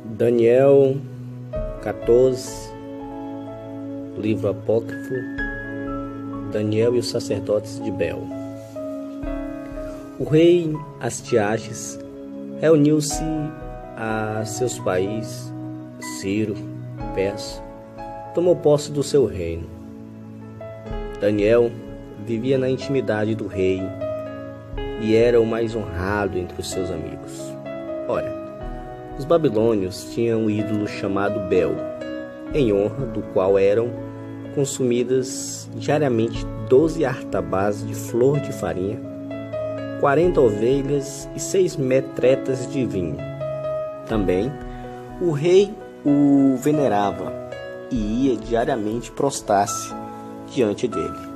Daniel 14, livro apócrifo, Daniel e os sacerdotes de Bel. O rei Astiages reuniu-se a seus pais, Ciro, Persa, tomou posse do seu reino. Daniel vivia na intimidade do rei e era o mais honrado entre os seus amigos. Ora, os babilônios tinham um ídolo chamado Bel, em honra do qual eram consumidas diariamente 12 artabás de flor de farinha, 40 ovelhas e 6 metretas de vinho. Também o rei o venerava e ia diariamente prostrar-se diante dele.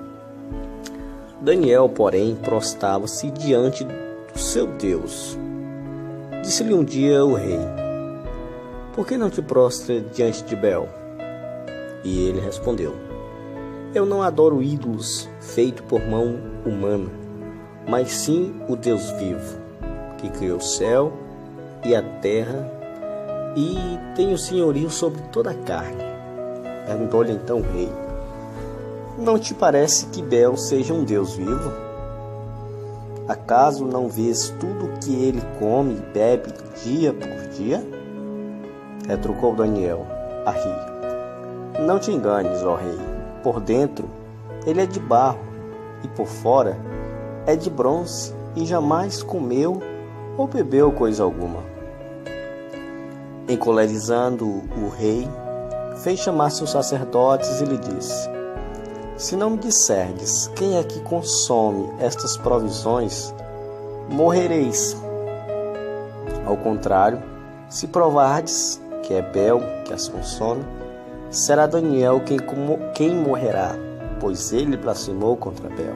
Daniel, porém, prostrava-se diante do seu Deus. Disse-lhe um dia o rei: por que não te prostra diante de Bel? E ele respondeu: eu não adoro ídolos feitos por mão humana, mas sim o Deus vivo, que criou o céu e a terra e tem o senhorio sobre toda a carne. Perguntou-lhe então o rei: não te parece que Bel seja um Deus vivo? Acaso não vês tudo o que ele come e bebe dia por dia? Retrucou Daniel a rir: não te enganes, ó rei. Por dentro ele é de barro e por fora é de bronze e jamais comeu ou bebeu coisa alguma. Encolerizando o rei, fez chamar seus sacerdotes e lhe disse: se não me disserdes quem é que consome estas provisões, morrereis. Ao contrário, se provardes que é Bel que as consome, será Daniel quem morrerá, pois ele blasfemou contra Bel.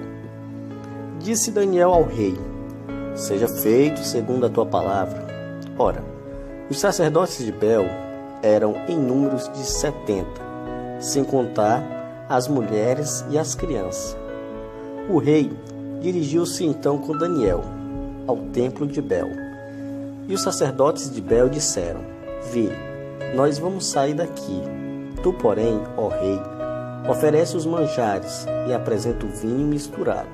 Disse Daniel ao rei: seja feito segundo a tua palavra. Ora, os sacerdotes de Bel eram em números de 70, sem contar as mulheres e as crianças. O rei dirigiu-se então com Daniel ao templo de Bel. E os sacerdotes de Bel disseram: vê, nós vamos sair daqui. Tu, porém, ó rei, oferece os manjares e apresenta o vinho misturado.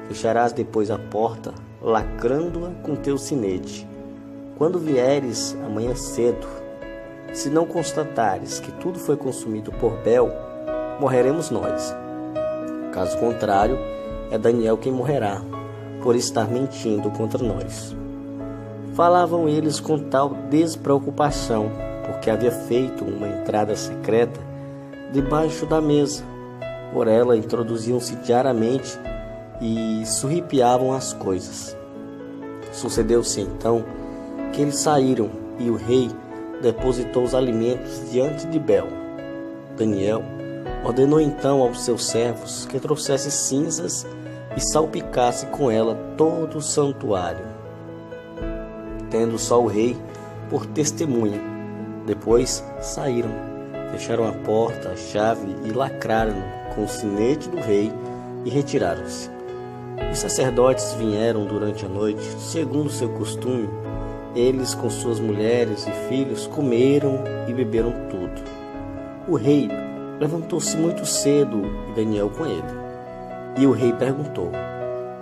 Fecharás depois a porta, lacrando-a com teu sinete. Quando vieres amanhã cedo, se não constatares que tudo foi consumido por Bel, morreremos nós. Caso contrário, é Daniel quem morrerá, por estar mentindo contra nós. Falavam eles com tal despreocupação, porque havia feito uma entrada secreta debaixo da mesa. Por ela introduziam-se diariamente e surripiavam as coisas. Sucedeu-se então que eles saíram e o rei depositou os alimentos diante de Bel. Daniel ordenou então aos seus servos que trouxessem cinzas e salpicasse com ela todo o santuário, tendo só o rei por testemunha. Depois saíram, fecharam a porta, a chave e lacraram com o sinete do rei e retiraram-se. Os sacerdotes vieram durante a noite, segundo seu costume. Eles com suas mulheres e filhos comeram e beberam tudo. O rei levantou-se muito cedo e Daniel com ele. E o rei perguntou: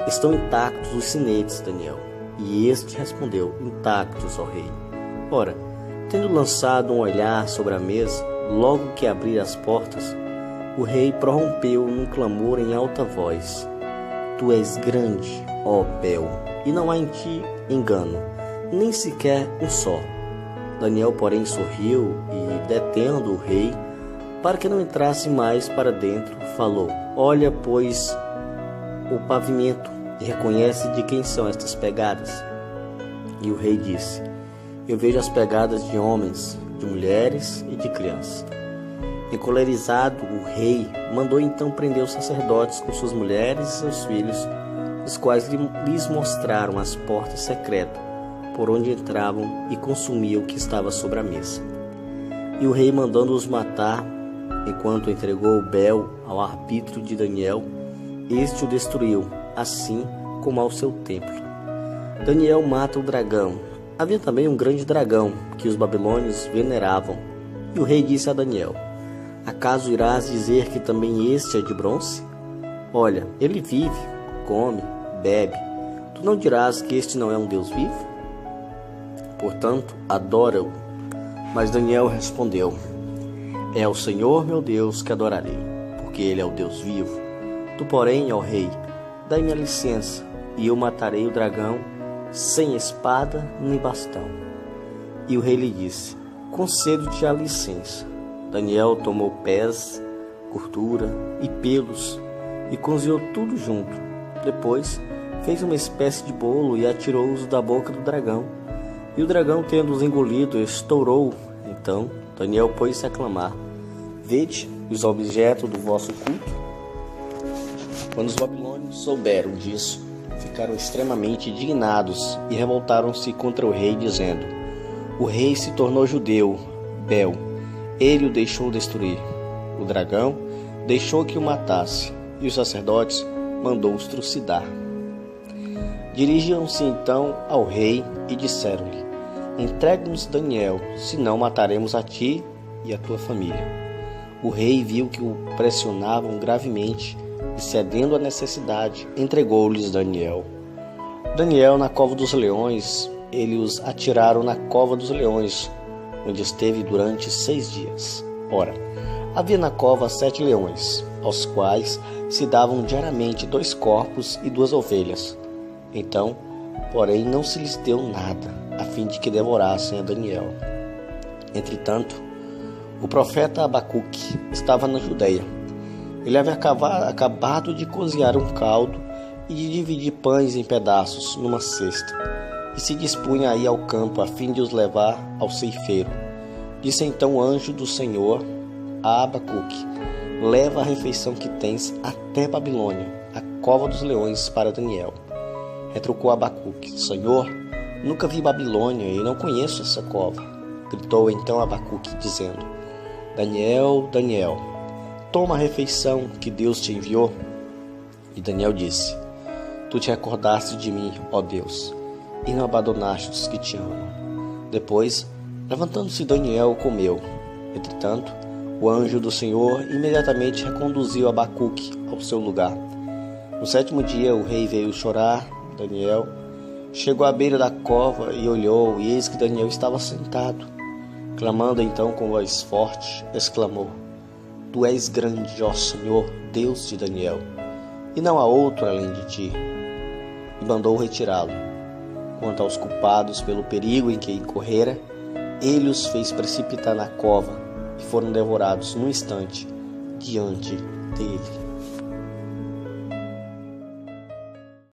estão intactos os sinetes, Daniel? E este respondeu: intactos, ó rei. Ora, tendo lançado um olhar sobre a mesa, logo que abrir as portas, o rei prorrompeu num clamor em alta voz: tu és grande, ó Bel, e não há em ti engano, nem sequer um só. Daniel, porém, sorriu e, detendo o rei, para que não entrasse mais para dentro, falou: olha, pois, o pavimento e reconhece de quem são estas pegadas. E o rei disse: eu vejo as pegadas de homens, de mulheres e de crianças. Encolerizado, o rei mandou então prender os sacerdotes com suas mulheres e seus filhos, os quais lhes mostraram as portas secretas, por onde entravam e consumiam o que estava sobre a mesa. E o rei, mandando-os matar, enquanto entregou Bel ao arbítrio de Daniel, este o destruiu, assim como ao seu templo. Daniel mata o dragão. Havia também um grande dragão que os babilônios veneravam. E o rei disse a Daniel: acaso irás dizer que também este é de bronze? Olha, ele vive, come, bebe. Tu não dirás que este não é um Deus vivo? Portanto, adora-o. Mas Daniel respondeu: é o Senhor meu Deus que adorarei, porque ele é o Deus vivo. Tu, porém, ó rei, dai-me a licença, e eu matarei o dragão sem espada nem bastão. E o rei lhe disse: concedo-te a licença. Daniel tomou pés, gordura e pelos e cozinhou tudo junto. Depois fez uma espécie de bolo e atirou-os da boca do dragão. E o dragão, tendo-os engolido, estourou. Então Daniel pôs-se a clamar: vede os objetos do vosso culto? Quando os babilônios souberam disso, ficaram extremamente indignados e revoltaram-se contra o rei, dizendo: o rei se tornou judeu, Bel. Ele o deixou destruir. O dragão deixou que o matasse, e os sacerdotes mandou-os trucidar. Dirigiram-se então ao rei e disseram-lhe: entregue-nos Daniel, senão mataremos a ti e a tua família. O rei viu que o pressionavam gravemente e, cedendo à necessidade, entregou-lhes Daniel. Daniel na cova dos leões. Eles os atiraram na cova dos leões, onde esteve durante 6 dias. Ora, havia na cova 7 leões, aos quais se davam diariamente 2 corpos e 2 ovelhas. Então, porém, não se lhes deu nada, a fim de que devorassem a Daniel. Entretanto, o profeta Abacuque estava na Judeia. Ele havia acabado de cozinhar um caldo e de dividir pães em pedaços numa cesta, e se dispunha a ir ao campo a fim de os levar ao ceifeiro. Disse então o anjo do Senhor a Abacuque: leva a refeição que tens até Babilônia, a cova dos leões, para Daniel. Retrucou Abacuque: Senhor, nunca vi Babilônia e não conheço essa cova. Gritou então Abacuque, dizendo: Daniel, Daniel, toma a refeição que Deus te enviou. E Daniel disse: tu te recordaste de mim, ó Deus, e não abandonaste os que te amam. Depois, levantando-se Daniel, comeu. Entretanto, o anjo do Senhor imediatamente reconduziu Abacuque ao seu lugar. No 7º dia, o rei veio chorar. Daniel chegou à beira da cova e olhou, e eis que Daniel estava sentado. Clamando então com voz forte, exclamou: tu és grande, ó Senhor, Deus de Daniel, e não há outro além de ti. E mandou retirá-lo. Quanto aos culpados pelo perigo em que incorrera, ele os fez precipitar na cova, e foram devorados num instante diante dele.